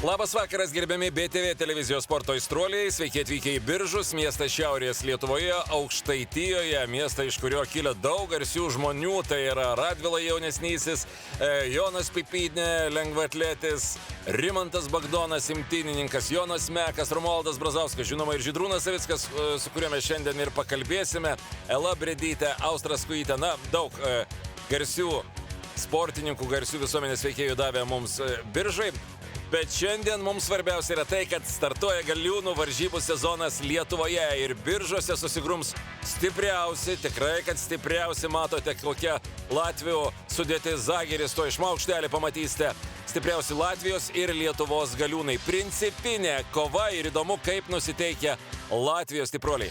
Labas vakaras, gerbiami BTV televizijos sporto aistruoliai. Sveiki atvykę į Biržus, miestą šiaurės Lietuvoje, Aukštaitijoje, miestą, iš kurio kilę daug garsių žmonių. Tai yra Radvila jaunesnysis, Jonas Pipydnė, lengvaatletis, Rimantas Bagdonas, imtynininkas, Jonas Mekas, Romualdas Brazauskas, žinoma, ir Žydrūnas Savickas, su kuriuo mes šiandien ir pakalbėsime. Ela Bredytė, Austras Kujytė, na, daug garsių sportininkų, garsių visuomenės veikėjų davė mums Biržai. Bet šiandien mums svarbiausia yra tai, kad startuoja galiūnų varžybų sezonas Lietuvoje ir Biržuose susigrums stipriausi, tikrai kad stipriausi, matote, kokia Latvių sudėtis Zagiris, to iš maukštelį pamatysite, stipriausi Latvijos ir Lietuvos galiūnai. Principinė kova ir įdomu, kaip nusiteikia Latvijos stipruoliai.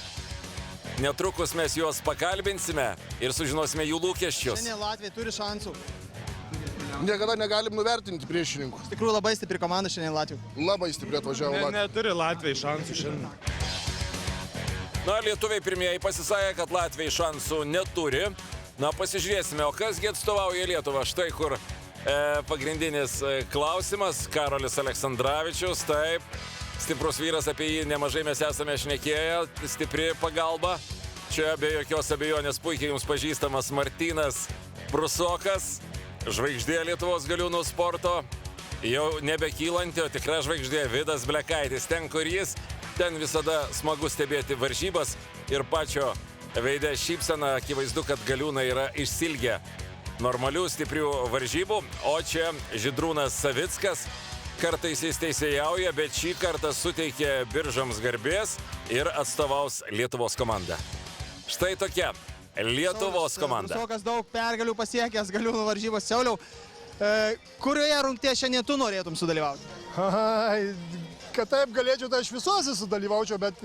Netrukus mes juos pakalbinsime ir sužinosime jų lūkesčius. Šiandien Latvija turi šansų. Niekada negalim nuvertinti priešininkų. Iš tikrųjų labai stipri komanda šiandien Latvijų. Labai stipri atvažiavo Latvija. Neturi Latvijai šansų šiandien. Na, lietuviai pirmieji pasisakė, kad Latvijai šansų neturi. Na, pasižiūrėsime, o kasgi atstovauja Lietuvą. Štai kur pagrindinis klausimas. Karolis Aleksandravičius, taip. Stiprus vyras, apie jį nemažai mes esame šnekėję. Stipri pagalba. Čia be jokios abejonės puikiai jums pažįstamas Martynas Brusokas. Žvaigždė Lietuvos galiūnų sporto, jau nebekylanti, o tikra žvaigždė Vidas Blekaitis. Ten, kur jis, ten visada smagu stebėti varžybas ir pačio veide šypsena, akivaizdu, kad galiūnai yra išsilgę normalių, stiprių varžybų. O čia Žydrūnas Savickas, kartais jis teisėjauja, bet šį kartą suteikė Biržams garbės ir atstovaus Lietuvos komandą. Štai tokia Lietuvos komanda. Brusokas daug pergalių pasiekęs galiūnų varžybos. Sauliau, kurioje rungtyje šiandien tu norėtum sudalyvauti? Kad taip galėčiau, tai aš visuose sudalyvaučiau, bet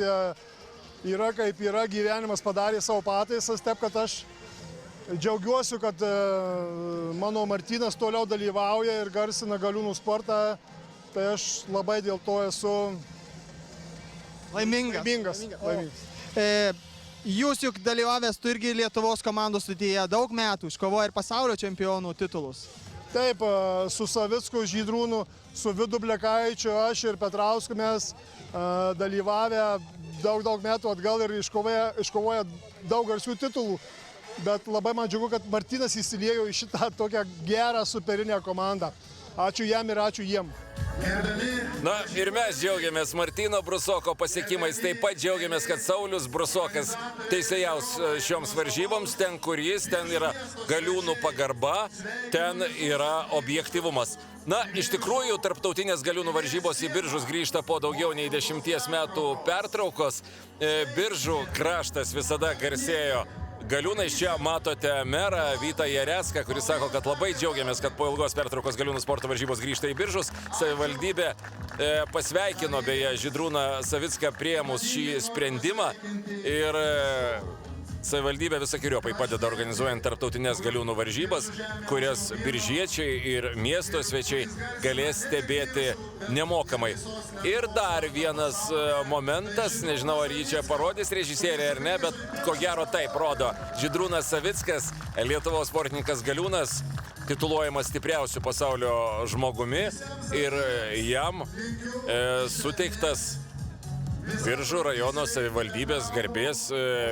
yra kaip yra, gyvenimas padarė savo pataisas, taip kad aš džiaugiuosi, kad mano Martynas toliau dalyvauja ir garsina galiūnų sportą, tai aš labai dėl to esu laimingas. Jūs juk dalyvavęs tu irgi Lietuvos komandos sudėtyje daug metų, iškovoja ir pasaulio čempionų titulus. Taip, su Savicku, Žydrūnu, su Vidu Blekaičiu, aš ir Petrausku mes dalyvavę daug metų atgal ir iškovoja daug garsių titulų. Bet labai man džiugu, kad Martynas įsiliejo į šitą tokią gerą superinę komandą. Ačiū jam ir ačiū jiem. Na ir mes džiaugiamės Martyno Brusoko pasiekimais, taip pat džiaugiamės, kad Saulius Brusokas teisėjaus šioms varžyboms, ten kur jis, ten yra galiūnų pagarba, ten yra objektyvumas. Na, iš tikrųjų, tarptautinės galiūnų varžybos į Biržus grįžta po daugiau nei 10 metų pertraukos. Biržų kraštas visada garsėjo galiūnais. Čia matote merą Vytą Jarecką, kuris sako, kad labai džiaugiamės, kad po ilgos pertraukos galiūnų sporto varžybos grįžta į Biržus. Savivaldybė pasveikino beje Žydrūną Savicką priėmus šį sprendimą ir savivaldybė visokiriopai padeda organizuojant tarptautinės galiūnų varžybas, kurias biržiečiai ir miesto svečiai galės stebėti nemokamai. Ir dar vienas momentas, nežinau, ar jį čia parodys režisierė ar ne, bet ko gero taip rodo. Žydrūnas Savickas, Lietuvos sportininkas galiūnas, tituluojamas stipriausiu pasaulio žmogumi ir jam suteiktas Biržų rajono savivaldybės garbės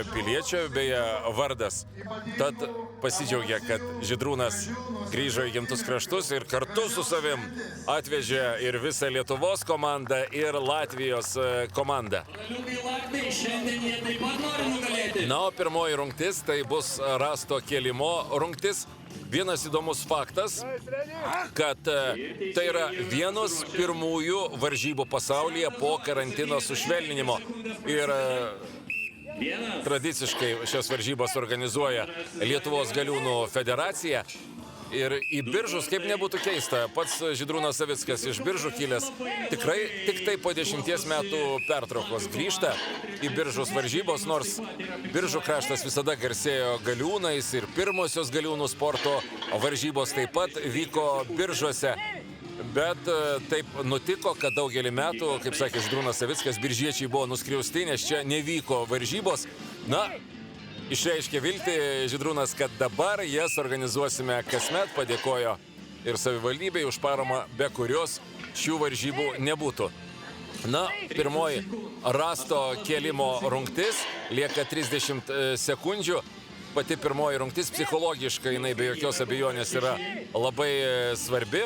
piliečio beje vardas. Tad pasidžiaugia, kad Žydrūnas grįžo į gimtus kraštus ir kartu su savim atvežė ir visą Lietuvos komandą ir Latvijos komandą. Na, o pirmoji rungtis tai bus rasto kėlimo rungtis. Vienas įdomus faktas, kad tai yra vienos pirmųjų varžybų pasaulyje po karantino sušvelninimo. Ir tradiciškai šios varžybos organizuoja Lietuvos galiūnų federacija. Ir į Biržus, kaip nebūtų keista, pats Žydrūnas Savickas iš Biržų kilęs tikrai tik tai po 10 metų pertraukos grįžta į Biržus varžybos, nors Biržų kraštas visada garsėjo galiūnais ir pirmosios galiūnų sporto varžybos taip pat vyko Biržuose. Bet taip nutiko, kad daugelį metų, kaip sakė Žydrūnas Savickas, biržiečiai buvo nuskriausti, nes čia nevyko varžybos. Na, išreiškė viltį Žydrūnas, kad dabar jas organizuosime kasmet, padėkojo ir savivaldybei už paramą, be kurios šių varžybų nebūtų. Na, pirmoji rasto kėlimo rungtis, lieka 30 sekundžių. Pati pirmoji rungtis psichologiškai, jinai be jokios abejonės yra labai svarbi.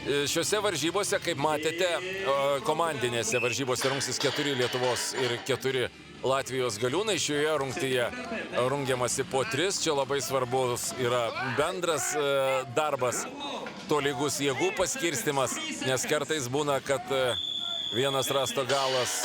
Šiuose varžybose, kaip matėte, komandinėse varžybose rungsis 4 Lietuvos ir 4 Latvijos galiūnai. Šioje rungtyje rungiamasi po 3. Čia labai svarbus yra bendras darbas, tolygus jėgų paskirstimas, nes kartais būna, kad vienas rasto galas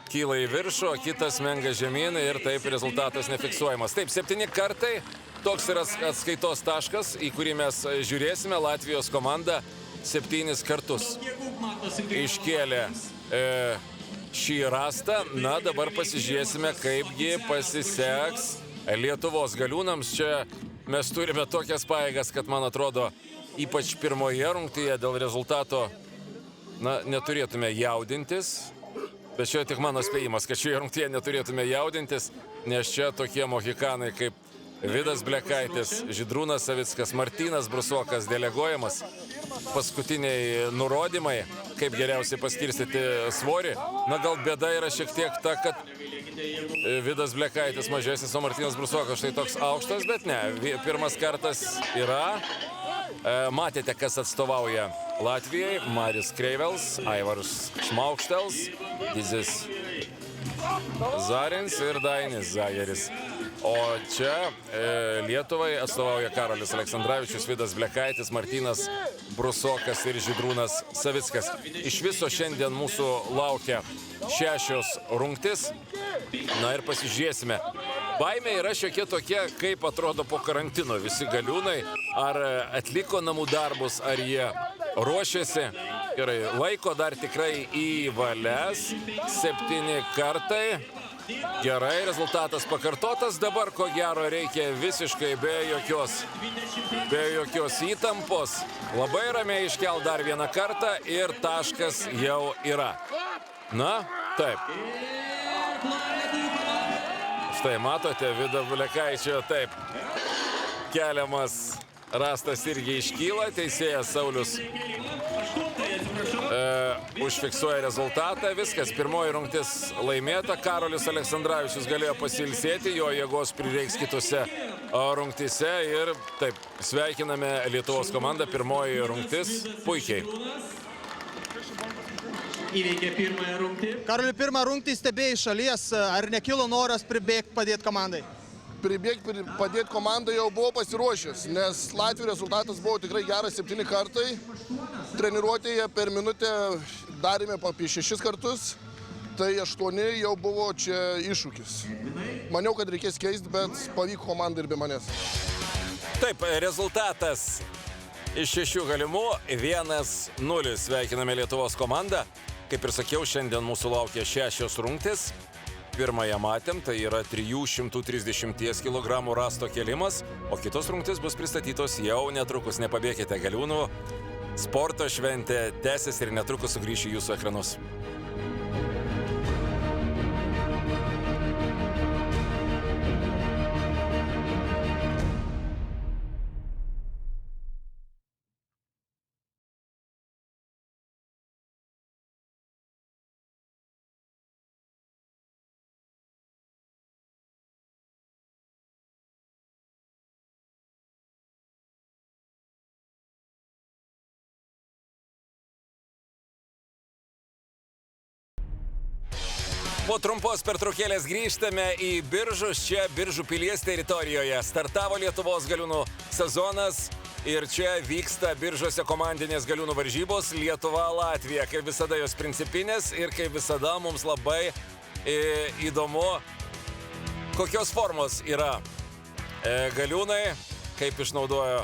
kyla į viršų, o kitas menga žemyn ir taip rezultatas nefiksuojamas. Taip, 7 kartai, toks yra atskaitos taškas, į kurį mes žiūrėsime. Latvijos komanda 7 kartus iškėlė šį rastą. Na, dabar pasižiūrėsime, kaipgi pasiseks Lietuvos galiūnams. Čia mes turime tokias pajėgas, kad, man atrodo, ypač pirmoje rungtyje dėl rezultato, na, neturėtume jaudintis. Bet čia tik mano spėjimas, kad šioje rungtyje neturėtume jaudintis, nes čia tokie mohikanai kaip Vidas Blekaitis, Žydrūnas Savickas, Martynas Brusokas deleguojamas. Paskutiniai nurodymai, kaip geriausiai paskirstyti svorį. Na, gal bėda yra šiek tiek ta, kad Vidas Blekaitis mažesnis, o Martynas Brusokas štai toks aukštas, bet ne, pirmas kartas yra. Matėte, kas atstovauja Latvijai. Maris Kreivels, Aivaras Šmaukštels, Dizis Zarins ir Dainis Zageris. O čia Lietuvai atstovauja Karolis Aleksandravičius, Vidas Blekaitis, Martynas Brusokas ir Žydrūnas Savickas. Iš viso šiandien mūsų laukia 6 rungtis. Na ir pasižiūrėsime. Baimė yra šiokia tokia, kaip atrodo po karantino visi galiūnai. Ar atliko namų darbus, ar jie ruošiasi. Gerai, laiko dar tikrai į valias. 7 kartai. Gerai, rezultatas pakartotas. Dabar, ko gero, reikia visiškai be jokios įtampos. Labai ramiai iškel dar vieną kartą ir taškas jau yra. Na, taip. Štai matote, Vido Blekaičio taip keliamas rastas irgi iškyla. Teisėjas Saulius užfiksuoja rezultatą. Viskas, pirmoji rungtis laimėta. Karolis Aleksandravičius galėjo pasilsėti, jo jėgos prireiks kitose rungtyse. Ir taip, sveikiname Lietuvos komandą. Pirmoji rungtis puikiai. Įveikė pirmąją rungtį. Karoli, pirmą rungtį stebėjai šalies, ar nekilo noras pribėgti, padėti komandai? Pribėgti, padėti komandai jau buvo pasiruošęs, nes Latvijos rezultatas buvo tikrai geras 7 kartai. Treniruotėje per minutę darėme apie 6 kartus, tai 8 jau buvo čia iššūkis. Maniau, kad reikės keisti, bet pavyko komandai ir be manęs. Taip, rezultatas iš 6 galimų 1-0. Sveikiname Lietuvos komandą. Kaip ir sakiau, šiandien mūsų laukia 6 rungtis. Pirmąją matėm, tai yra 330 kg rasto kėlimas, o kitos rungtis bus pristatytos jau netrukus. Nepabėkite, galiūnų sporto šventė tęsis ir netrukus sugrįš į jūsų ekranus. Po trumpos pertraukėlės grįžtame į Biržus. Čia Biržų pilies teritorijoje startavo Lietuvos galiūnų sezonas ir čia vyksta Biržuose komandinės galiūnų varžybos Lietuva-Latvija. Kaip visada jos principinės ir kaip visada mums labai įdomu, kokios formos yra galiūnai, kaip išnaudojo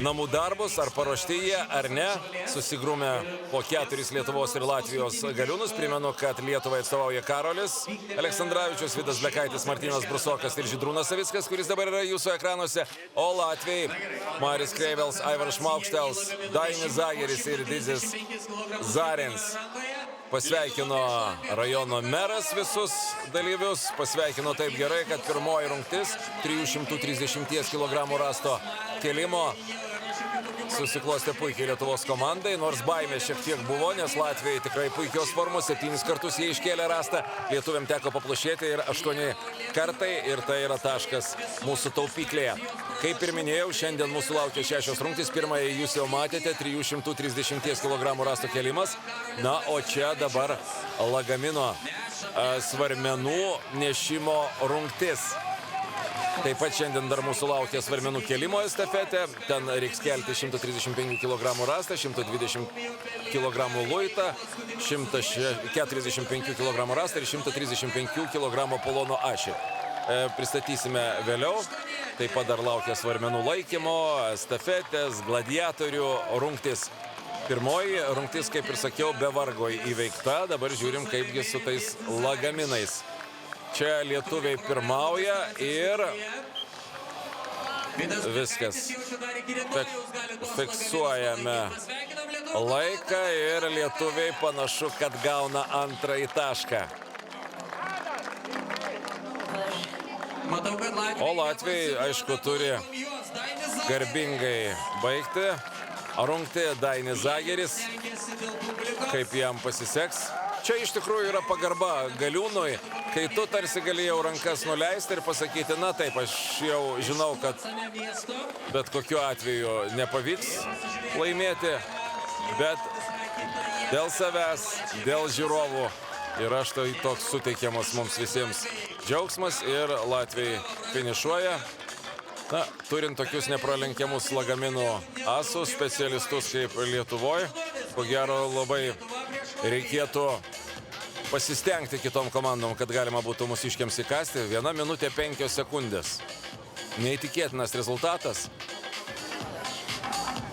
namų darbus, ar paruošti jie, ar ne. Susigrūmė po 4 Lietuvos ir Latvijos galiūnus. Primenu, kad Lietuvai atstovauja Karolis Aleksandravičius, Vidas Blekaitis, Martynas Brusokas ir Žydrūnas Savickas, kuris dabar yra jūsų ekranuose. O Latvijai Maris Kreivels, Aivaras Šmaukštels, Dainis Zageris ir Dizis Zarins. Pasveikino rajono meras visus dalyvius. Pasveikino taip gerai, kad pirmoji rungtis 330 kg rasto kėlimo susiklostė puikiai Lietuvos komandai, nors baimė šiek tiek buvo, nes Latvijai tikrai puikios formos, 7 kartus jie iškėlė rastą, lietuviam teko paplušėti ir 8 kartai ir tai yra taškas mūsų taupyklėje. Kaip ir minėjau, šiandien mūsų laukia 6 rungtys, pirmąją jūs jau matėte, 330 kg rasto kėlimas, na, o čia dabar lagamino svarmenų nešimo rungtis. Taip pat šiandien dar mūsų laukia svarmenų kėlimo estafetė. Ten reiks kelti 135 kg rastą, 120 kg luitą, 145 kg rastą ir 135 kg polono ašį. Pristatysime vėliau. Taip pat dar laukia svarmenų laikymo, estafetės, gladiatorių rungtis. Pirmoji rungtis, kaip ir sakiau, be vargo įveikta. Dabar žiūrim, kaipgi su tais lagaminais. Čia lietuviai pirmauja ir viskas. Fiksuojame laiką ir lietuviai panašu, kad gauna antrąjį tašką. O Latvijai, aišku, turi garbingai baigti rungtį. Dainis Zageris, kaip jam pasiseks. Čia iš tikrųjų yra pagarba Galiūnui, kai tu tarsi galėjau rankas nuleisti ir pasakyti, na taip, aš jau žinau, kad bet kokiu atveju nepavyks laimėti, bet dėl savęs, dėl žiūrovų yra štai toks suteikiamas mums visiems džiaugsmas ir Latvijai finišuoja. Na, turint tokius nepralenkiamus lagaminų asus, specialistus kaip Lietuvoje, ko gero labai reikėtų pasistengti kitom komandom, kad galima būtų mūsiškiams įkasti. 1 minutė 5 sekundės. Neįtikėtinas rezultatas.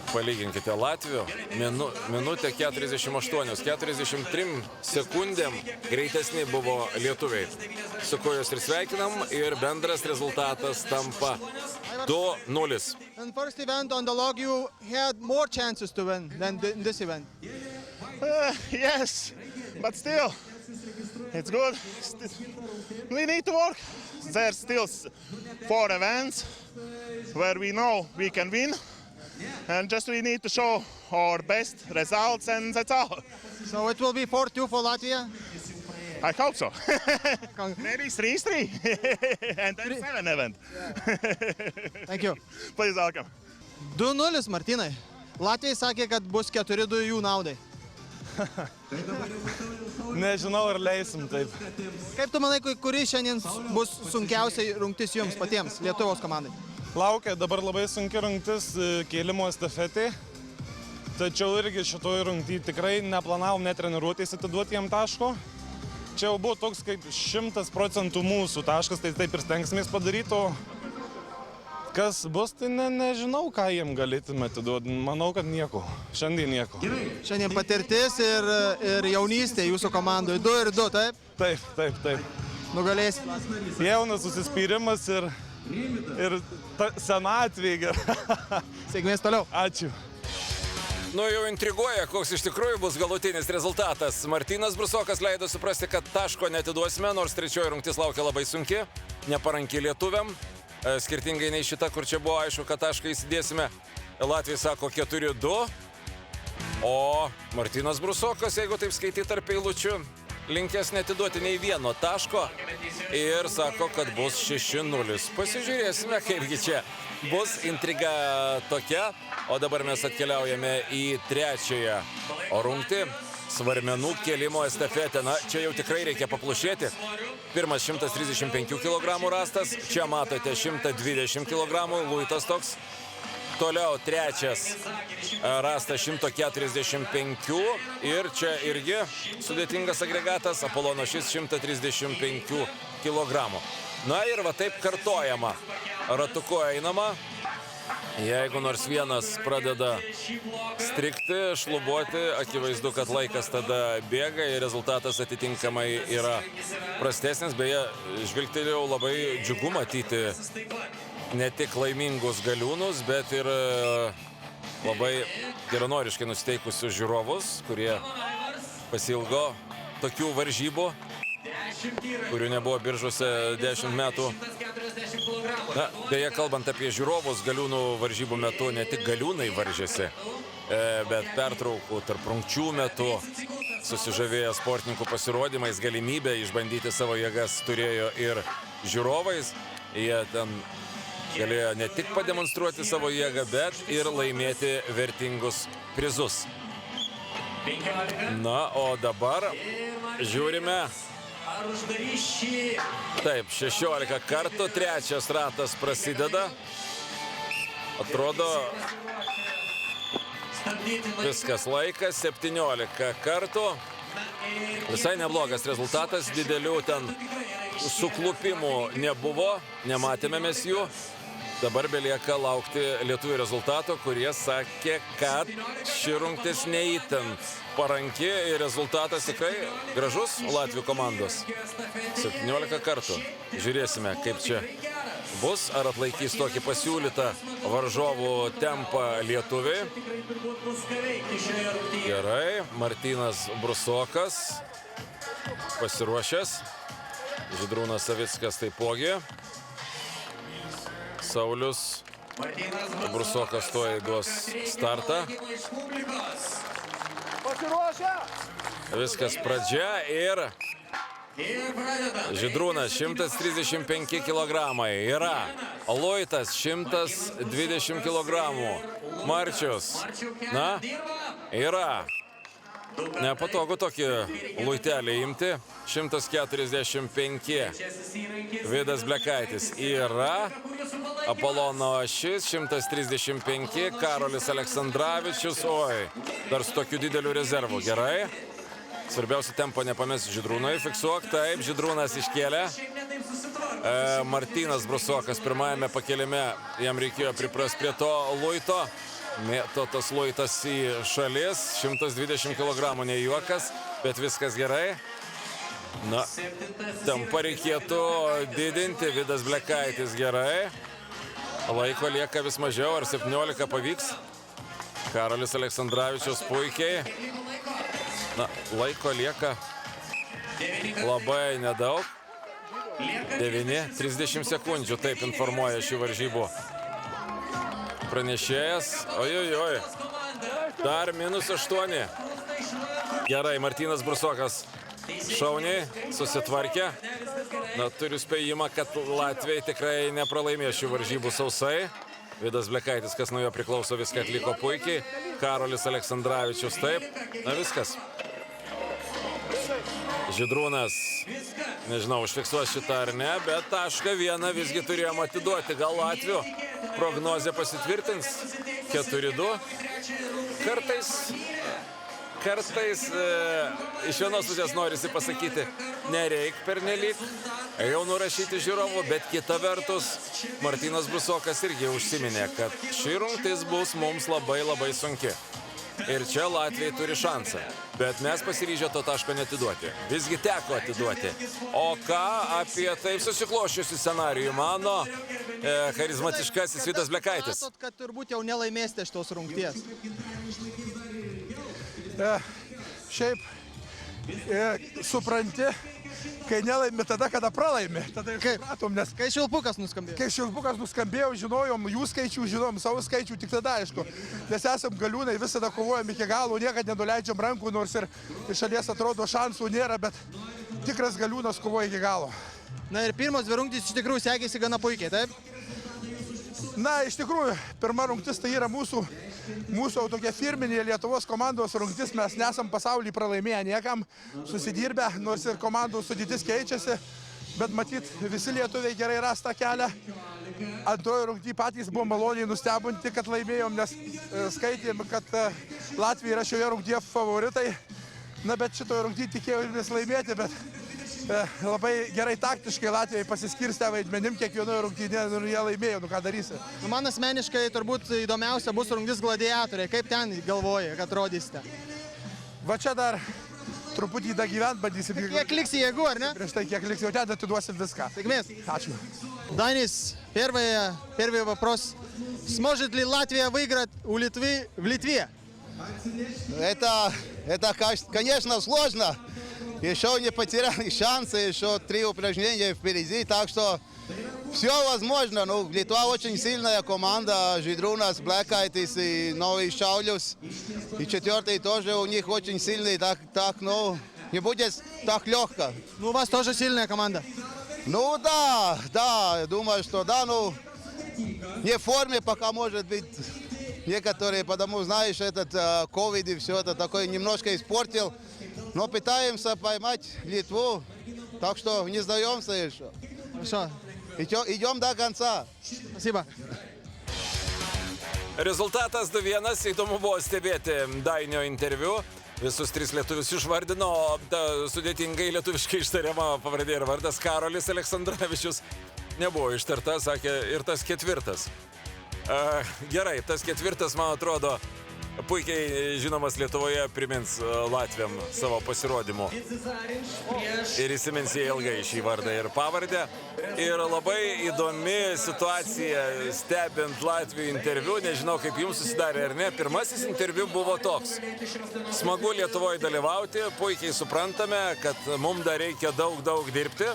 Palyginkite Latvių. Minutė 48. 43 sekundėm greitesni buvo lietuviai. Su kuo juos ir sveikinam ir bendras rezultatas tampa 2-0. In first event on the log you had more chances to win than in this event. Yes, but still, it's good. We need to work. There's still 4 events where we know we can win. And just we need to show our best results and that's all. So it will be 4-2 for Latvia. I hope so. Maybe 3-3 and then 7 event. Thank you. Please welcome. 2-0, Martynai. Latvijai sakė, kad bus 4-2 jų naudai. Nežinau, ar leisim taip. Kaip tu manai, kuri šiandien bus sunkiausiai rungtis jums patiems, Lietuvos komandai? Laukia dabar labai sunki rungtis kėlimo estafetė. Tačiau irgi šitoj rungty tikrai neplanavom netreniruotis atiduoti jam taško. Čia jau buvo toks kaip 100% mūsų taškas, tai taip ir stengsimės padaryti, o kas bus, tai nežinau, ką jiem galėtume atiduoti. Manau, kad nieko. Šiandien nieko. Šiandien patirtis ir jaunystė jūsų komandoje. 2 ir 2, taip? Taip. Nugalės. Jaunas susispyrimas ir senatvė gera. Sėkmės toliau. Ačiū. Nu, jau intriguoja, koks iš tikrųjų bus galutinis rezultatas. Martynas Brusokas leido suprasti, kad taško neatiduosime, nors trečioji rungtis laukia labai sunki, neparanki lietuviam. Skirtingai nei šita, kur čia buvo aišku, kad tašką įsidėsime. Latvijai sako 4-2, o Martynas Brusokas, jeigu taip skaityti tarp eilučių, linkęs neatiduoti nei vieno taško ir sako, kad bus 6-0. Pasižiūrėsime, kaipgi čia bus intriga tokia. O dabar mes atkeliaujame į trečiąją rungtį. Svarmenų kėlimo estafetę. Na, čia jau tikrai reikia paplušėti. Pirmas 135 kg rastas. Čia matote 120 kg luitas toks. Toliau trečias rastas 145 ir čia irgi sudėtingas agregatas. Apolono šis 135 kg. Na ir va taip kartojama. Ratuku einama. Jeigu nors vienas pradeda strikti, šlubuoti, akivaizdu, kad laikas tada bėga ir rezultatas atitinkamai yra prastesnis. Beje, žvilgtelėjau, labai džiugu matyti ne tik laimingus Galiūnus, bet ir labai geranoriškai nusiteikusius žiūrovus, kurie pasiilgo tokių varžybų, kurių nebuvo Biržuose 10 metų. Na, beje, kalbant apie žiūrovus, Galiūnų varžybų metu ne tik galiūnai varžėsi, bet pertraukų tarp rungčių metu susižavėję sportininkų pasirodymais, galimybę išbandyti savo jėgas turėjo ir žiūrovais. Jie ten galėjo ne tik pademonstruoti savo jėgą, bet ir laimėti vertingus prizus. Na, o dabar žiūrime. Taip, 16 kartų, trečias ratas prasideda. Atrodo, viskas laikas, 17 kartų. Visai neblogas rezultatas, didelių ten suklupimų nebuvo, nematėme mes jų. Dabar belieka laukti lietuvių rezultato, kurie sakė, kad ši rungtis neįtin paranki ir rezultatas tikrai gražus Latvių komandos. 17 kartų. Žiūrėsime, kaip čia bus, ar atlaikys tokį pasiūlytą varžovų tempą lietuviai. Gerai, Martynas Brusokas pasiruošęs. Žydrūnas Savickas taipogi. Saulius Brusokas tuoj duos startą. Viskas pradžia ir Žydrūnas 135 kg yra. Luitas 120 kg. Marčius, na, yra. Nepatogu tokį luitelį imti. 145. Vidas Blekaitis yra. Apolono Ašis 135. Karolis Aleksandravičius. Oi, dar su tokiu dideliu rezervu. Gerai. Svarbiausia tempo nepamesti Žydrūnai. Fiksuok, taip, Žydrūnas iškėlė. Martynas Brusokas pirmajame pakėlime. Jam reikėjo priprasti prie to luito. Mėto tas luitas į šalis, 120 kg ne juokas, bet viskas gerai. Na, tempą reikėtų didinti, Vidas Blekaitis gerai. Laiko lieka vis mažiau, ar 17 pavyks. Karolis Aleksandravičius puikiai. Na, laiko lieka labai nedaug. 9-30 sekundžių, taip informuoja šių varžybų pranešėjas. Ojojoj. Dar -8. Gerai, Martynas Brusokas šauniai susitvarkė. Na, turiu spėjimą, kad Latviai tikrai nepralaimė šių varžybų sausai. Vidas Blekaitis, kas nuo jo priklauso, viską atliko puikiai. Karolis Aleksandravičius taip. Na, viskas. Žydrūnas, nežinau, užfiksuos šitą ar ne, bet tašką vieną visgi turėjom atiduoti. Gal Latvių prognozė pasitvirtins? 4-2. Kartais iš vienos pusės norisi pasakyti, nereik pernelyg jau nurašyti žiūrovų, bet kita vertus, Martynas Brusokas irgi užsiminė, kad ši rungtis bus mums labai labai sunki. Ir čia Latviai turi šansą, bet mes pasiryžę to taško netiduoti. Visgi teko atiduoti. O ką apie taip susiklošiusi scenarijų mano charizmatiškasis Vidas Blekaitis? Matot, kad turbūt jau nelaimėsite šitos rungties. Šiaip supranti, kai nelaimi tada, kada pralaimi. Tada matom, nes Kai švilpukas nuskambėjo. kai švilpukas nuskambėjo, žinojom jų skaičių, žinom savo skaičių, tik tada aišku. Nes esam galiūnai, visada kovojam iki galo, niekad nenuleidžiam rankų, nors ir iš šalies atrodo šansų nėra, bet tikras galiūnas kovoja iki galo. Na ir pirmos dvi rungtys iš tikrųjų sekėsi gana puikiai, taip? Na, iš tikrųjų, pirma rungtis tai yra mūsų tokia firminė Lietuvos komandos rungtis. Mes nesam pasaulį pralaimėję niekam, susidirbę, nors ir komandų sudėtis keičiasi, bet matyt, visi lietuviai gerai ras tą kelią. Antrojo rungtį patys buvo maloniai nustebinti, kad laimėjom, nes skaitėm, kad Latvija yra šioje rungtyje favoritai. Na, bet šitoje rungtyje tikėjomės laimėti, bet labai gerai taktiškai Latvijai pasiskirstė vaidmenim kiekvienoje rungtyje ir jie laimėjo, nu ką darysi. Man asmeniškai turbūt įdomiausia bus rungtis gladiatoriai. Kaip ten galvoja, kad rodysite? Va čia dar truputį dagyvent bandysim. Kiek liksi jėgų, ar ne? Prieš tai kiek liksi, jau ten atiduosim viską. Сигмес. Ačiū. Данис, первый вопрос. Сможет ли Латвия выиграть в Литве? Это, конечно, сложно. Еще не потеряли шансы, еще 3 упражнения впереди, так что все возможно. Ну, Литва очень сильная команда. Жидрунас, Блэкайтис и Новый Шаулюс. И четвертый тоже у них очень сильный. Так, ну, не будет так легко. Ну, у вас тоже сильная команда. Ну, да, я думаю, что да, ну, не в форме пока может быть некоторые, потому, знаешь, этот ковид и все это такое немножко испортил. Но пытаемся поймать Литву, так что не сдаемся еще. Хорошо. Идем до конца. Спасибо. Rezultatas 2-1, įdomu buvo stebėti Dainio interviu. Visus tris lietuvius išvardino, sudėtingai lietuviškai ištariama pavardė ir vardas Karolis Aleksandravičius. Nebuvo ištarta, sakė, ir tas ketvirtas. Gerai, tas ketvirtas, man atrodo, puikiai žinomas Lietuvoje, primins latviam savo pasirodymu. Ir įsimins jie ilgai šį vardą ir pavardę. Ir labai įdomi situacija stebint Latvijų interviu. Nežinau, kaip jums susidarė ar ne. Pirmasis interviu buvo toks. Smagu Lietuvoje dalyvauti, puikiai suprantame, kad mums dar reikia daug dirbti,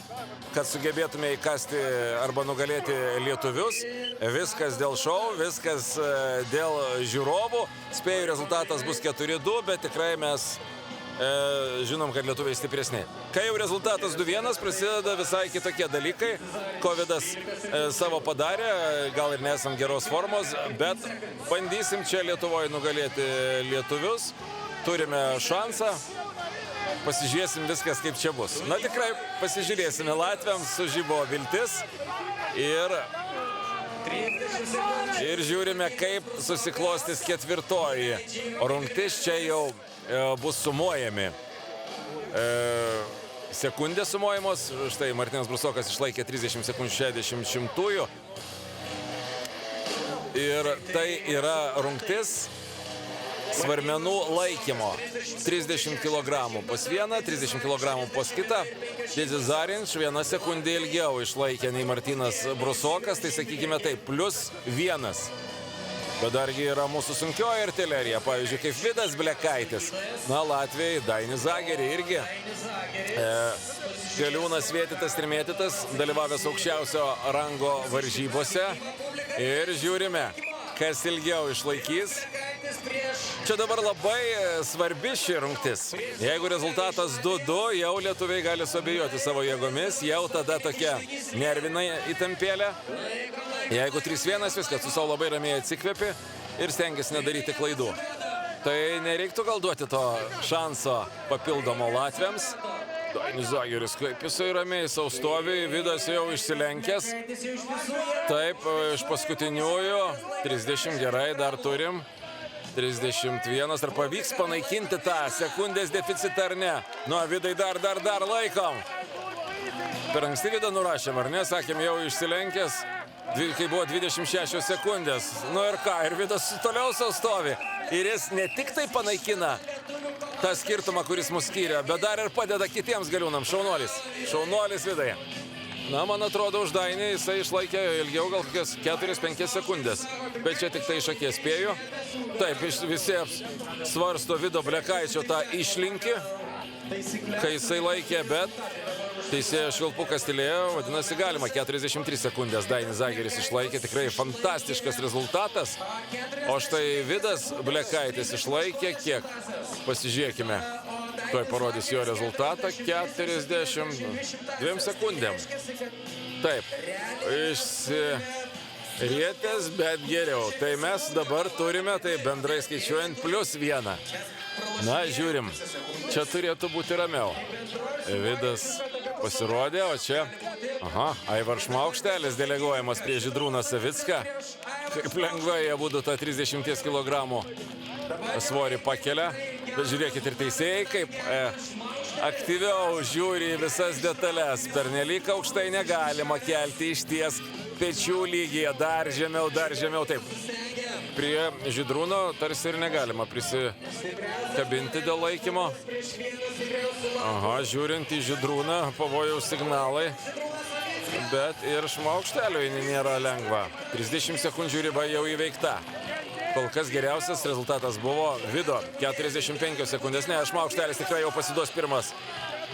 kad sugebėtume įkasti arba nugalėti lietuvius. Viskas dėl šou, viskas dėl žiūrovų. Spėjų rezultatas bus 4-2, bet tikrai mes žinom, kad lietuviai stipresni. Kai jau rezultatas 2-1, prasideda visai kitokie dalykai. Covidas savo padarė, gal ir nesam geros formos, bet bandysim čia Lietuvoje nugalėti lietuvius. Turime šansą. Pasižiūrėsim viskas, kaip čia bus. Na tikrai pasižiūrėsime, latviams sužibo viltis ir žiūrime, kaip susiklostys ketvirtoji rungtis. Čia jau bus sumuojami. Sekundės sumuojamos. Štai Martynas Brusokas išlaikė 30 sekundžių 60 šimtųjų. Ir tai yra rungtis svarmenų laikymo. 30 kg pas vieną, 30 kg pas kitą. Dėdis Zarinč 1 sekundė ilgiau išlaikė nei Martynas Brusokas, tai sakykime taip, +1. Bet dargi yra mūsų sunkioji artilerija, pavyzdžiui, kaip Vidas Blekaitis. Na, Latvijai, Dainis Zagerį irgi. Galiūnas Vėtytas ir Mėtytas, dalyvavęs aukščiausio rango varžybose. Ir žiūrime, kas ilgiau išlaikys. Čia dabar labai svarbi ši rungtis. Jeigu rezultatas 2-2, jau lietuviai gali suabejoti savo jėgomis, jau tada tokia nervina įtampėlė. Jeigu 3-1, viskas, tu savo labai ramiai atsikvėpi ir stengiasi nedaryti klaidų. Tai nereiktų gal duoti to šanso papildomo latviams. Dainis Zageris, kaip jisai ramiai sau stovi, Vidas jau išsilenkęs. Taip, iš paskutiniųjų, 30 gerai, dar turim. 31, ar pavyks panaikinti tą sekundės deficitą ar ne? Nu, Vidai, dar laikom. Per anksti Vidą nurašėm, ar ne? Sakėm, jau išsilenkęs, kai buvo 26 sekundės. Nu ir ką, ir Vidas toliau sau stovi. Ir jis ne tik tai panaikina tą skirtumą, kuris mus skyrė, bet dar ir padeda kitiems galiūnams. Šaunuolis. Šaunuolis, Vidai. Na, man atrodo, už Dainį jisai išlaikė ilgiau, gal kokias 4-5 sekundės. Bet čia tik tai iš akies spėju. Taip, visi svarsto Vido Blekaičio tą išlinkį, kai jisai laikė, bet teisėjo švilpukas tylėjo, vadinasi, galima. 43 sekundės Dainis Zageris išlaikė, tikrai fantastiškas rezultatas. O štai Vidas Blekaitis išlaikė kiek? Pasižiūrėkime. Tuoj parodys jo rezultatą, 42 sekundėm. Taip, išsirietęs, bet geriau. Tai mes dabar turime, tai bendrai skaičiuojant, +1. Na, žiūrim, čia turėtų būti ramiau. Vidas pasirodė, o čia, Aivar Šmaukštelis deleguojamas prie Žydrūną Savicką. Kaip lengvai jie būtų tą 30 kg svorį pakelia. Bet žiūrėkit ir teisėjai, kaip aktyviau žiūri visas detalės. Pernelyg aukštai negalima kelti išties pečių lygyje. Dar žemiau, taip. Prie Žydrūno tarsi ir negalima prisikabinti dėl laikymo. Žiūrint į Žydrūną, pavojaus signalai. Bet ir Šmaukšteliui nėra lengva. 30 sekundžių riba jau įveikta. Kol kas geriausias rezultatas buvo Vido. 45 sekundės. Ne, Šmaukštelis tikrai jau pasiduos pirmas.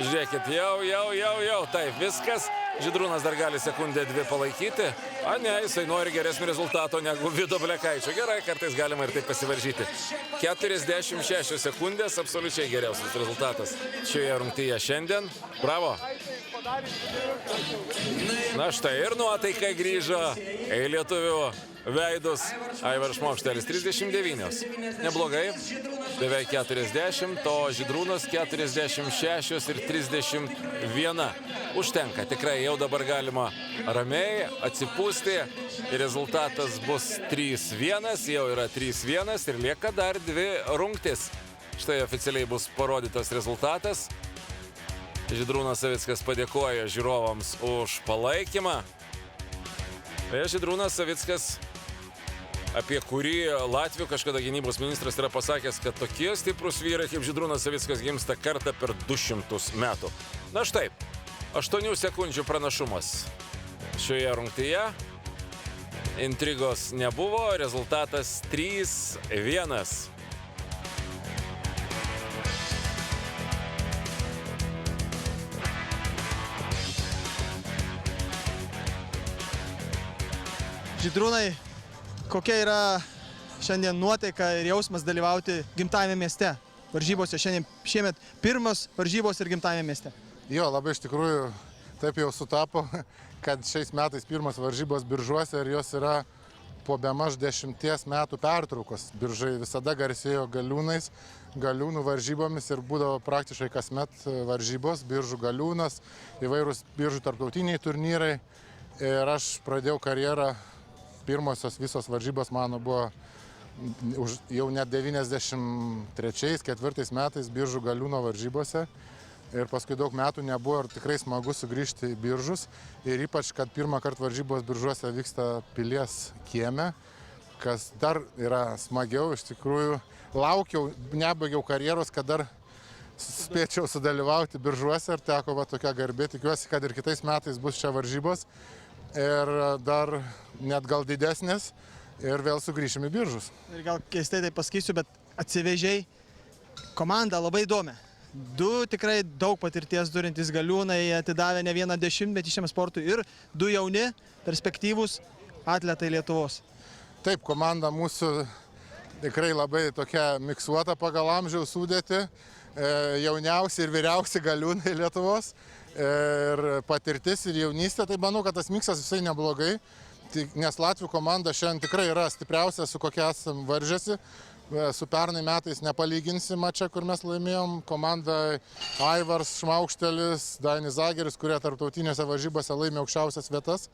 Žiūrėkit, jau. Taip, viskas. Žydrūnas dar gali sekundę 2 palaikyti. A ne, jisai nori geresnio rezultato negu Vido Blekaičio. Gerai, kartais galima ir taip pasivaržyti. 46 sekundės, absoliučiai geriausias rezultatas šioje rungtyje šiandien. Bravo. Na štai ir nuotaika grįžo į lietuvių veidus. Aivaras Šmokštelis 39. Neblogai. Beveik 40, o Žydrūnas 46 ir 31. Užtenka. Tikrai jau dabar galima ramiai atsipūsti. Rezultatas bus 3-1. Jau yra 3-1 ir lieka dar 2 rungtys. Štai oficialiai bus parodytas rezultatas. Žydrūnas Savickas padėkoja žiūrovams už palaikymą. Žydrūnas Savickas, apie kurį Latvių kažkada gynybos ministras yra pasakęs, kad tokie stiprus vyrai kaip Žydrūnas Savickas gimsta kartą per 200 metų. Na štai, 8 sekundžių pranašumas šioje rungtyje. Intrigos nebuvo, rezultatas 3-1. Žydrūnai, kokia yra šiandien nuotaika ir jausmas dalyvauti gimtajame mieste? Varžybose šiemet pirmos varžybos ir gimtajame mieste. Jo, labai iš tikrųjų taip jau sutapo, kad šiais metais pirmas varžybos Biržuose ir jos yra po bemaž 10 metų pertraukos. Biržai visada garsėjo Galiūnais, Galiūnų varžybomis ir būdavo praktiškai kasmet varžybos, Biržų Galiūnas, įvairūs Biržų tarptautiniai turnyrai. Ir aš pradėjau karjerą. Pirmosios visos varžybos mano buvo jau net 93-94 metais Biržų Galiūno varžybose. Ir paskui daug metų nebuvo ir tikrai smagu sugrįžti į Biržus. Ir ypač, kad pirmą kartą varžybos Biržuose vyksta Pilies kieme, kas dar yra smagiau. Iš tikrųjų, laukiau, nebaigiau karjeros, kad dar spėčiau sudalyvauti Biržuose ir teko va tokia garbė. Tikiuosi, kad ir kitais metais bus čia varžybos. Ir dar net gal didesnės ir vėl sugrįšim į Biržus. Ir gal keistai tai pasakysiu, bet atsivežiai komandą labai įdomią. 2 tikrai daug patirties turintys Galiūnai, atidavę ne vieną dešimtmetį šiam sportui ir 2 jauni, perspektyvūs atletai Lietuvos. Taip, komanda mūsų tikrai labai tokia miksuota pagal amžiaus sudėtį. Jauniausi ir vyriausi Galiūnai Lietuvos. Ir patirtis ir jaunystė, tai manau, kad tas miksas visai neblogai, nes Latvių komanda šiandien tikrai yra stipriausia, su kokia esam varžėsi. Su pernai metais nepalyginsi mačą, kur mes laimėjom. Komanda Aivaras Šmokštelis, Dainis Zageris, kurie tarptautinėse varžybose laimė aukščiausias vietas.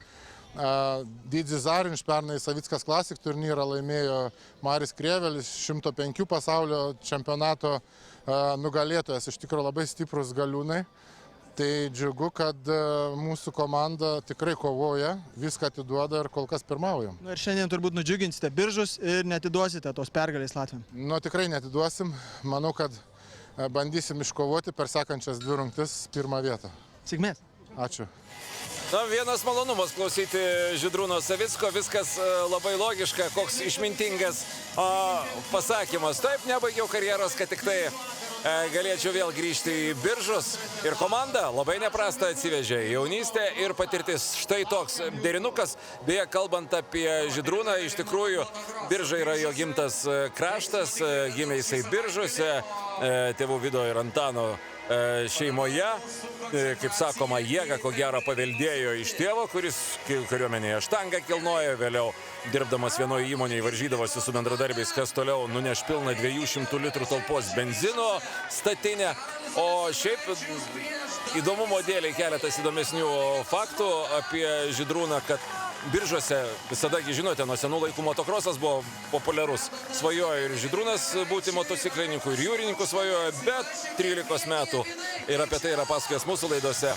Didzi Zarinš pernai Savickas Classic turnyrą laimėjo Maris Krievelis, 105 pasaulio čempionato nugalėtojas, iš tikrųjų labai stiprus Galiūnai. Tai džiugu, kad mūsų komanda tikrai kovoja, viską atiduoda ir kol kas pirmaujam. Ir šiandien turbūt nudžiuginsite Biržus ir netiduosite tos pergalės Latviam. Tikrai netiduosim. Manau, kad bandysim iškovoti per sekančias 2 rungtis 1 vietą. Sėkmės. Ačiū. Vienas malonumas klausyti Žydrūno Savicko, viskas labai logiška, koks išmintingas pasakymas. Taip, nebaigiau karjeros, kad tik tai galėčiau vėl grįžti į Biržus. Ir komanda labai neprasta atsivežė jaunystę ir patirtis. Štai toks derinukas. Beje, kalbant apie Žydrūną, iš tikrųjų Biržai yra jo gimtas kraštas, gimė jisai Biržuose, tėvų Vido ir Antano šeimoje. Kaip sakoma, jėga ko gero paveldėjo iš tėvo, kuris kariuomenėje štangą kilnojo, vėliau dirbdamas vienoje įmonėje varžydavosi su bendradarbiais, kas toliau nuneš pilną 200 litrų talpos benzino statinę. O šiaip įdomumo dėliai keletas įdomesnių faktų apie Žydrūną, kad Biržuose visada, žinote, nuo senų laikų motokrosas buvo populiarus. Svajojo ir Žydrūnas būti motociklininku, ir jūrininku svajojo, bet 13 metų ir apie tai yra pasakojęs mūsų laidose.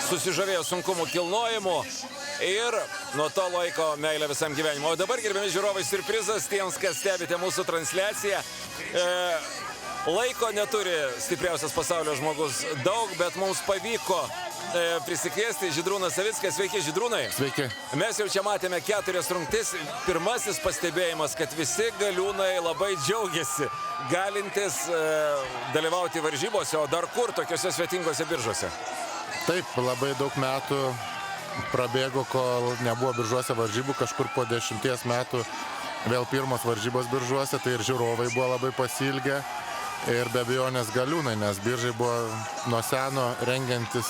Susižavėjo sunkumų kilnojimu ir nuo to laiko meilę visam gyvenimui. O dabar, gerbiami žiūrovai, siurprizas tiems, kas stebite mūsų transliaciją. Laiko neturi stipriausias pasaulio žmogus daug, bet mums pavyko prisikviesti Žydrūną Savicką. Sveiki, Žydrūnai. Sveiki. Mes jau čia matėme 4 rungtis. Pirmasis pastebėjimas, kad visi Galiūnai labai džiaugiasi galintis dalyvauti varžybose, o dar kur tokiuose svetingose Biržuose. Taip, labai daug metų prabėgo, kol nebuvo Biržuose varžybų, kažkur po 10 metų vėl pirmos varžybos Biržuose, tai ir žiūrovai buvo labai pasilgę ir be abejonės Galiūnai, nes Biržai buvo nuo seno rengiantis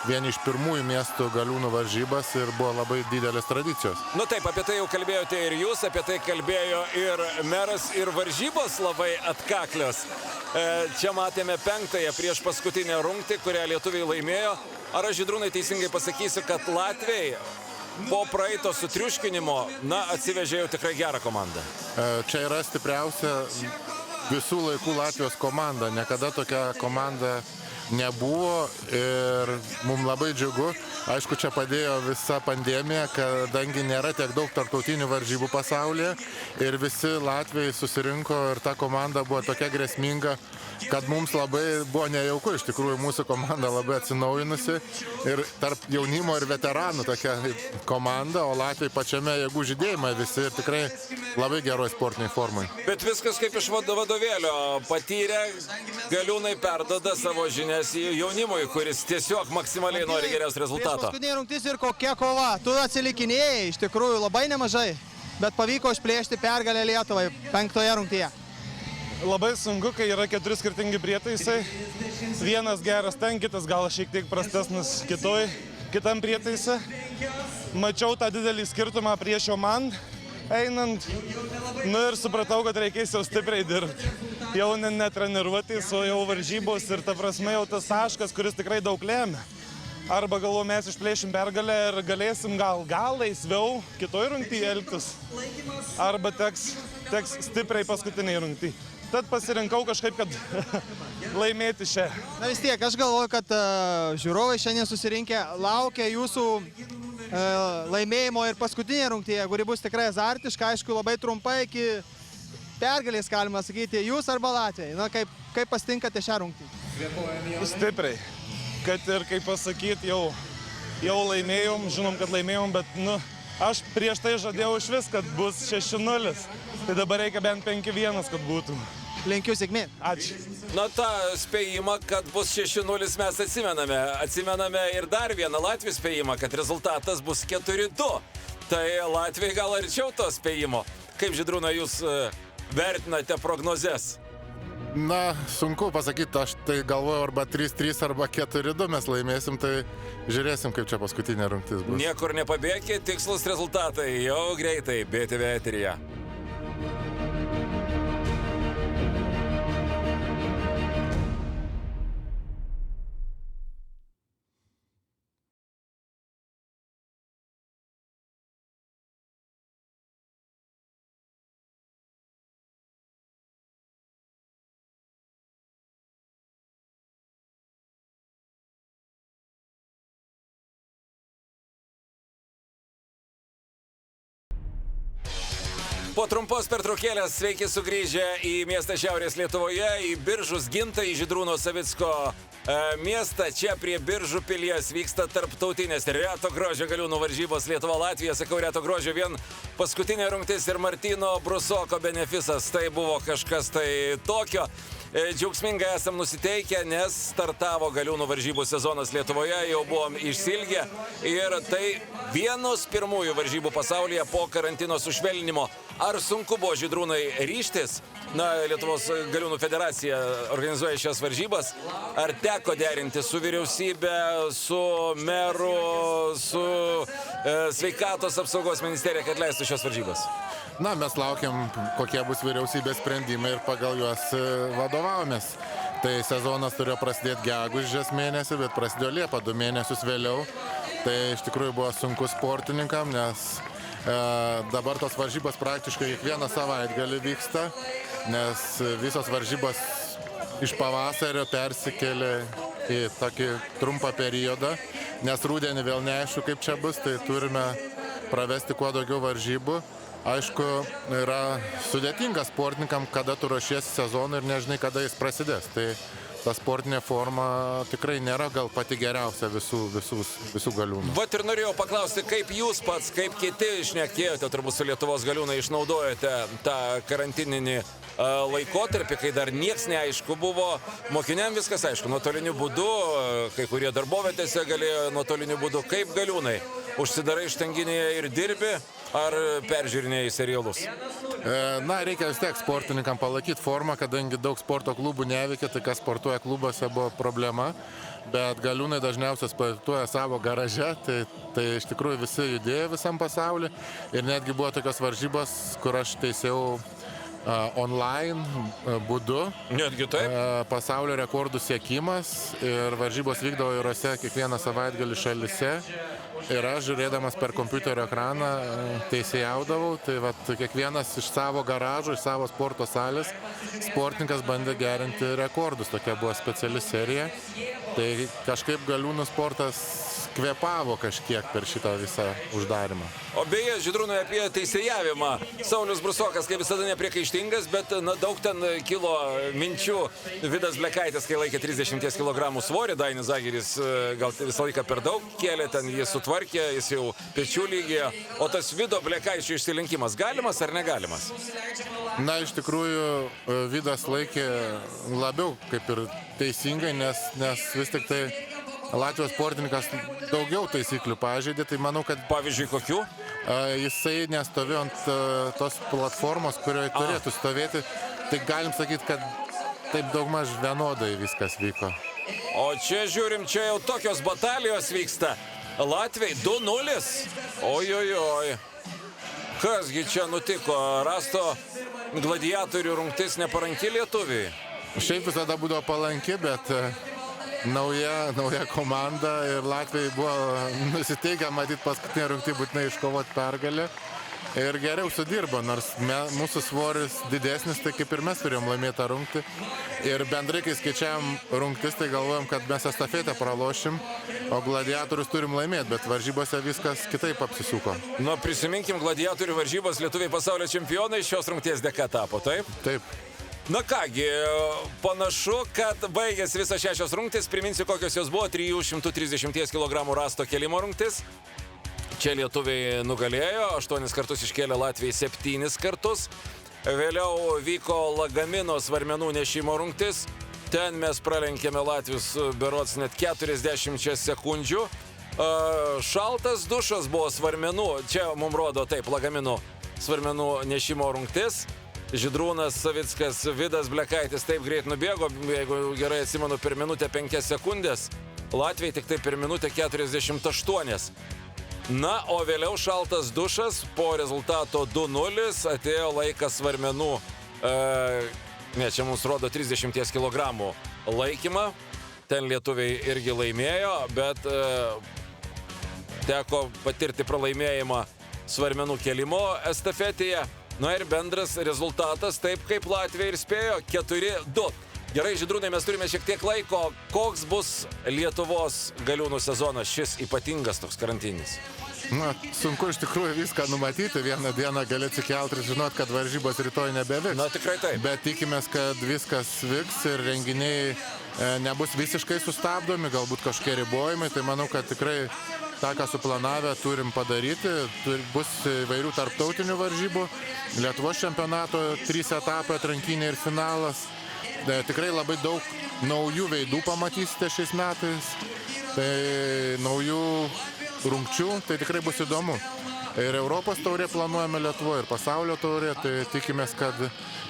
vieni iš pirmųjų miestų Galiūnų varžybas ir buvo labai didelės tradicijos. Nu taip, apie tai jau kalbėjote ir jūs, apie tai kalbėjo ir meras, ir varžybos labai atkaklios. Čia matėme 5-ąją prieš paskutinę rungtį, kurią lietuviai laimėjo. Ar aš, Žydrūnai, teisingai pasakysiu, kad latviai po praeito sutriuškinimo, atsivežė jau tikrai gerą komandą? Čia yra stipriausia visų laikų Latvijos komanda. Niekada tokia komanda nebuvo ir mums labai džiugu. Aišku, čia padėjo visa pandemija, kadangi nėra tiek daug tarptautinių varžybų pasaulyje ir visi latviai susirinko ir ta komanda buvo tokia grėsminga, kad mums labai buvo nejauku. Iš tikrųjų, mūsų komanda labai atsinaujinusi ir tarp jaunimo ir veteranų tokia komanda, o latviai pačiame jėgų žydėjime visi ir tikrai labai geroj sportiniai formai. Bet viskas kaip iš vadovėlio. Patyrę Galiūnai perdoda savo žinias jaunimui, kuris tiesiog maksimaliai nori geriausio rezultato. Paskutinė rungtis ir kokia kova. Tu atsilikinėjai, iš tikrųjų, labai nemažai, bet pavyko išplėšti pergalę Lietuvai 5-oje rungtyje. Labai sunku, kai yra 4 skirtingi prietaisai. Vienas geras ten, kitas gal šiek tiek prastesnis kitam prietaise. Mačiau tą didelį skirtumą prieš jau man einant. Ir supratau, kad reikės jau stipriai dirbti. Jau netreniruotis, o jau varžybos ir ta prasme jau tas taškas, kuris tikrai daug lėmė. Arba galvoju, mes išplėšim pergalę ir galėsim gal laisviau kitoj rungtyje elgtis. Arba teks stipriai paskutiniai rungtyje. Tad pasirinkau kažkaip, kad laimėti šią. Na vis tiek, aš galvoju, kad žiūrovai šiandien susirinkę laukia jūsų laimėjimo ir paskutinė rungtyje, kuri bus tikrai azartiška, aišku, labai trumpai iki pergalės, galima sakyti, jūs arba Latvijai. Na, kaip pasitinkate šią rungtį? Stipriai. Kad ir kaip pasakyti, jau laimėjom, žinom, kad laimėjom, bet aš prieš tai žadėjau iš vis, kad bus 6-0. Tai dabar reikia bent 5-1, kad būtų. Linkiu sėkmė. Ačiū. Na, tą spėjimą, kad bus 6-0 mes atsimename. Atsimename ir dar vieną Latvijos spėjimą, kad rezultatas bus 4-2. Tai Latvijai gal arčiau to spėjimo. Kaip, Žydrūna, jūs vertinate prognozes? Na, sunku pasakyti, aš tai galvoju, arba 3-3, arba 4-2 mes laimėsim, tai žiūrėsim, kaip čia paskutinė rungtis bus. Niekur nepabėkit, tikslus rezultatai jau greitai BTV eteryje. Po trumpos pertraukėlės sveiki sugrįžę į miestą Šiaurės Lietuvoje, į Biržus gimtąjį Žydrūno Savicko miestą. Čia prie Biržų pilies vyksta tarptautinės reto grožio Galiūnų varžybos Lietuva-Latvija. Sakau reto grožio, vien paskutinė rungtis ir Martyno Brusoko benefisas. Tai buvo kažkas tai tokio. Džiaugsmingai esam nusiteikę, nes startavo Galiūnų varžybų sezonas Lietuvoje, jau buvom išsilgę ir tai vienos pirmųjų varžybų pasaulyje po karantino sušvelnimo. Ar sunku buvo, Žydrūnai, ryžtis? Na, Lietuvos Galiūnų federacija organizuoja šias varžybas. Ar teko derinti su vyriausybė, su meru, su sveikatos apsaugos ministerija, kad leistų šios varžybas? Na, mes laukiam, kokie bus vyriausybės sprendimai ir pagal juos vadovavomės. Tai sezonas turėjo prasidėti gegužės mėnesį, bet prasidėjo Liepą 2 mėnesius vėliau. Tai iš tikrųjų buvo sunku sportininkam, nes dabar tos varžybos praktiškai kiekvieną savaitgalį vyksta, nes visos varžybos iš pavasario persikėlė į tokį trumpą periodą, nes rudenį vėl neaišku, kaip čia bus, tai turime pravesti kuo daugiau varžybų. Aišku, yra sudėtinga sportininkam, kada tu ruošiesi sezonui ir nežinai, kada jis prasidės. Tai ta sportinė forma tikrai nėra gal pati geriausia visų galiūnų. Vat ir norėjau paklausti, kaip jūs pats, kaip kiti šnekėjote, turbūt su Lietuvos galiūnai išnaudojate tą karantininį laikotarpį, kai dar nieks neaišku buvo. Mokiniam viskas aišku, nuotoliniu būdu, kai kurie darbovietėse galėjo nuotoliniu būdu. Kaip galiūnai? Užsidarai štanginėje ir dirbi, ar peržiūrinėjai serialus? Na, reikia vis tiek sportininkam palaikyti formą, kadangi daug sporto klubų neveikia, tai kas sportuoja klubuose buvo problema, bet galiūnai dažniausiai sportuoja savo garaže, tai iš tikrųjų visi judėjo visam pasauliu ir netgi buvo tokios varžybos, kur aš teisėjau online būdu. Netgi taip? Pasaulio rekordų siekimas ir varžybos vykdavo įvairiose kiekvieną savaitgalį šalyse. Ir aš, žiūrėdamas per kompiuterio ekraną, teisėjaudavau. Tai vat, kiekvienas iš savo garažo, iš savo sporto salės sportininkas bandė gerinti rekordus. Tokia buvo speciali serija. Tai kažkaip galiūnų sportas kvepavo kažkiek per šitą visą uždarimą. O beje, Žydrūnai, apie teisėjavimą. Saulius Brusokas, kaip visada, nepriekaištingas, bet daug ten kilo minčių. Vidas Blekaitis, kai laikė 30 kg svorį, Dainis Zagiris gal visą laiką per daug kėlė, ten jis sutvarkė, jis jau pečių lygyje. O tas Vido Blekaičio išsilinkimas galimas ar negalimas? Na, iš tikrųjų, Vidas laikė labiau kaip ir teisingai, nes vis tik tai Latvijos sportininkas daugiau taisyklių pažeidė, tai manau, kad... Pavyzdžiui, kokių? Jisai nestovėjo ant tos platformos, kurioje turėtų stovėti. Tai galim sakyti, kad taip daugmaž vienodai viskas vyko. O čia žiūrim, čia jau tokios batalijos vyksta. Latviai 2-0. Ojojoj. Kasgi čia nutiko? Rasto gladiatorių rungtis neparanki lietuviai? Šiaip visada būdavo palanki, bet... Nauja komanda ir Latvijai buvo nusiteikę matyti paskutinę rungtį būtinai iškovoti pergalę ir geriau sudirbo, nors mūsų svoris didesnis, tai kaip ir mes turėjom laimėtą rungtį ir bendrai, kai skaičiavam rungtis, tai galvojom, kad mes estafetę pralošim, o gladiatorius turim laimėti, bet varžybose viskas kitaip apsisuko. Nu, prisiminkim, gladiatorių varžybos lietuviai pasaulio čempionai šios rungties dėka tapo, taip? Taip. Na kągi, panašu, kad baigėsi visos 6 rungtys. Priminsiu, kokios jos buvo. 330 kg rasto kelimo rungtis. Čia lietuviai nugalėjo, 8 kartus iškėlė Latvijai 7 kartus. Vėliau vyko lagamino svarmenų nešimo rungtis. Ten mes pralenkėme latvius berods net 40 sekundžių. Šaltas dušas buvo svarmenų. Čia mums rodo taip, lagamino svarmenų nešimo rungtis. Žydrūnas Savickas, Vidas Blekaitis taip greit nubėgo, jeigu gerai atsimenu, per minutę 5 sekundės. Latvijai tik tai per minutę 48. Na, o vėliau šaltas dušas, po rezultato 2-0 atėjo laikas svarmenų, čia mums rodo 30 kg laikymą. Ten lietuviai irgi laimėjo, bet teko patirti pralaimėjimą svarmenų kelimo estafetėje. Na ir bendras rezultatas, taip kaip Latvija ir spėjo, 4-2. Gerai, Žydrūnai, mes turime šiek tiek laiko. Koks bus Lietuvos galiūnų sezonas, šis ypatingas toks karantinis? Na, sunku iš tikrųjų viską numatyti. Vieną dieną gali atsikelti ir žinot, kad varžybos rytoj nebevyks. Na, tikrai taip. Bet tikimės, kad viskas vyks ir renginiai nebus visiškai sustabdomi, galbūt kažkokie ribojimai. Tai manau, kad tikrai tą, ką suplanavę, turim padaryti. Bus įvairių tarptautinių varžybų. Lietuvos čempionato 3 etapai, atrankinė ir finalas. Tikrai labai daug naujų veidų pamatysite šiais metais. Tai naujų rungčių, tai tikrai bus įdomu. Ir Europos taurė planuojame Lietuvoje, ir pasaulio taurė, tai tikimės, kad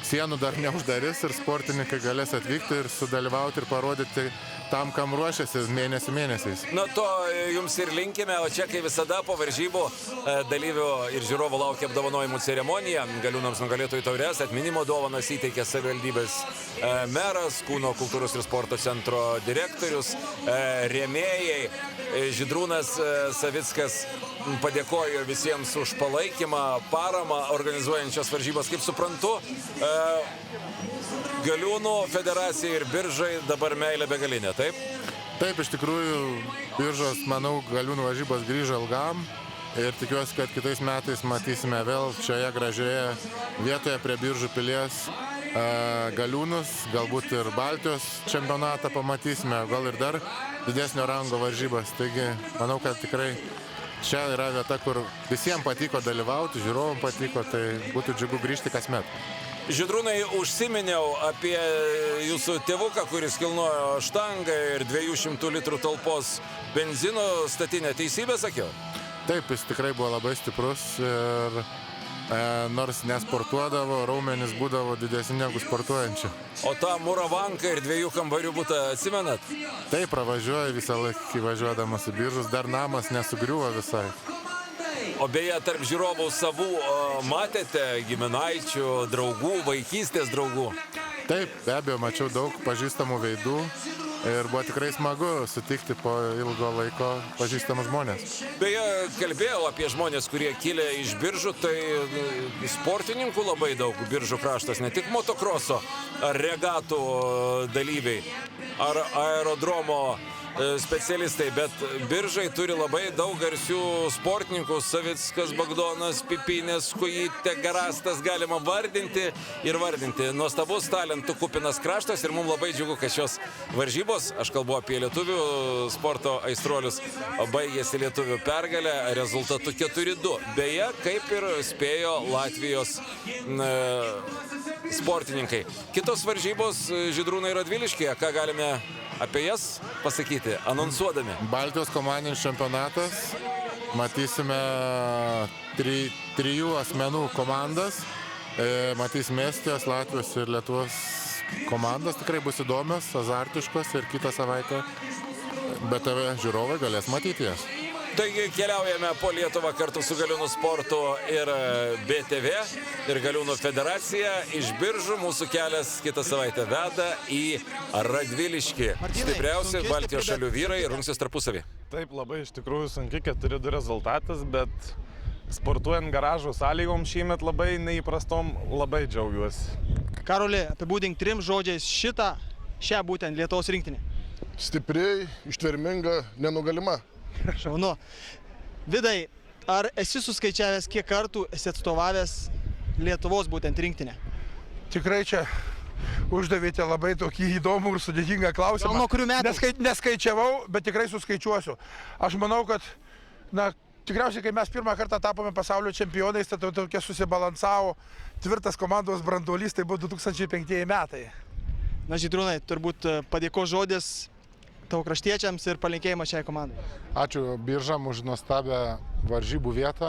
sienų dar neuždarys ir sportininkai galės atvykti ir sudalyvauti ir parodyti tam, kam ruošiasi mėnesiais. Na, to jums ir linkime, o čia, kaip visada, po varžybų dalyvių ir žiūrovų laukia apdovanojimų ceremonija. Galiūnams nugalėtojų taurės atminimo dovanas įteikė savivaldybės meras, Kūno kultūros ir sporto centro direktorius, rėmėjai. Žydrūnas Savickas padėkojo visiems už palaikymą, paramą organizuojančios varžybos. Kaip suprantu, Galiūnų federacija ir biržai dabar meilė begalinė, taip? Taip, iš tikrųjų, biržos, manau, galiūnų varžybos grįžo ilgam ir tikiuosi, kad kitais metais matysime vėl šioje gražioje vietoje prie Biržų pilies galiūnus, galbūt ir Baltijos čempionatą pamatysime, gal ir dar didesnio rango varžybas. Taigi, manau, kad tikrai čia yra vieta, kur visiems patiko dalyvauti, žiūrovom patiko, tai būtų džiugu grįžti kasmet. Žydrūnai, užsiminiau apie jūsų tėvuką, kuris kilnojo štangą ir 200 litrų talpos benzino statinę. Teisybę sakiau? Taip, jis tikrai buvo labai stiprus ir nors nesportuodavo, raumenys būdavo didesni negu sportuojančių. O tą Muravanką ir 2 kambarių butą atsimenat? Taip, pravažiuoju visą laiką įvažiuodamas į Biržus, dar namas nesugriuvo visai. O beje, tarp žiūrovų savų matėte giminaičių, draugų, vaikystės draugų? Taip, be abejo, mačiau daug pažįstamų veidų ir buvo tikrai smagu sutikti po ilgo laiko pažįstamus žmonės. Beje, kalbėjau apie žmonės, kurie kilę iš Biržų, tai sportininkų labai daug Biržų kraštas, ne tik motokroso ar regatų dalyviai ar aerodromo specialistai, bet Biržai turi labai daug garsių sportininkų, Savickas, Bagdonas, Pipinės, Kujytė, Garastas, galima vardinti ir vardinti. Nuostabus talentų kupinas kraštas ir mums labai džiugu, kad šios varžybos, aš kalbu apie lietuvių sporto aistruolius, baigėsi lietuvių pergalę rezultatu 4-2. Beje, kaip ir spėjo Latvijos sportininkai. Kitos varžybos Žydrūnai Radviliškyje, ką galime apie jas pasakyti, anonsuodami? Baltijos komandinis čempionatas. Matysime 3 asmenų komandas. Matysime Estijos, Latvijos ir Lietuvos komandas. Tikrai bus įdomios, azartiškos ir kitą savaitę BTV žiūrovai galės matyti jas. Taigi keliaujame po Lietuvą kartu su Galiūnų sportu ir BTV ir Galiūnų federacija. Iš Biržų mūsų kelias kitą savaitę veda į Radviliškį. Stipriausi Baltijos šalių vyrai rungsis tarpusavį. Taip, labai iš tikrųjų sunki 4-2 rezultatas, bet sportuojant garažų sąlygom šįmet labai neįprastom, labai džiaugiuosi. Karoli, apibūdink 3 žodžiais šią būtent Lietuvos rinktinę. Stipriai, ištverminga, nenugalima. Šaunu. Vidai, ar esi suskaičiavęs, kiek kartų esi atstovavęs Lietuvos būtent rinktinę? Tikrai čia uždavėte labai tokį įdomų ir sudėtingą klausimą. Nuo kurių metų? Neskaičiavau, bet tikrai suskaičiuosiu. Aš manau, kad, tikriausiai, kai mes pirmą kartą tapome pasaulio čempionais, tai tokia susibalansavo tvirtas komandos branduolys, tai buvo 2005 metai. Na, Žydrūnai, turbūt padėko žodis tavo kraštiečiams ir palinkėjimas šiai komandai. Ačiū Biržam už nuostabią varžybų vietą,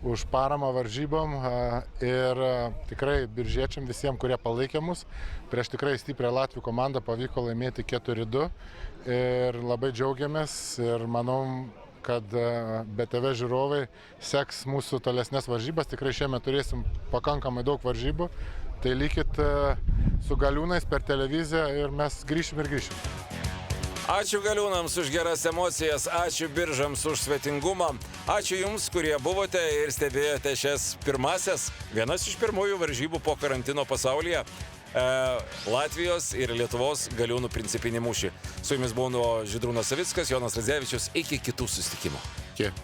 už paramą varžybom ir tikrai biržiečiam visiems, kurie palaikė mus. Prieš tikrai stiprią Latvių komandą pavyko laimėti 4-2 ir labai džiaugiamės ir manau, kad BTV žiūrovai seks mūsų tolesnės varžybas. Tikrai šiemet turėsim pakankamai daug varžybų. Tai likit su Galiūnais per televiziją ir mes grįšim. Ačiū Galiūnams už geras emocijas, ačiū Biržams už svetingumą, ačiū Jums, kurie buvote ir stebėjote šias vienas iš pirmųjų varžybų po karantino pasaulyje Latvijos ir Lietuvos Galiūnų principinį mūšį. Su Jumis buvo Žydrūnas Savickas, Jonas Radzevičius, iki kitų susitikimų. Iki.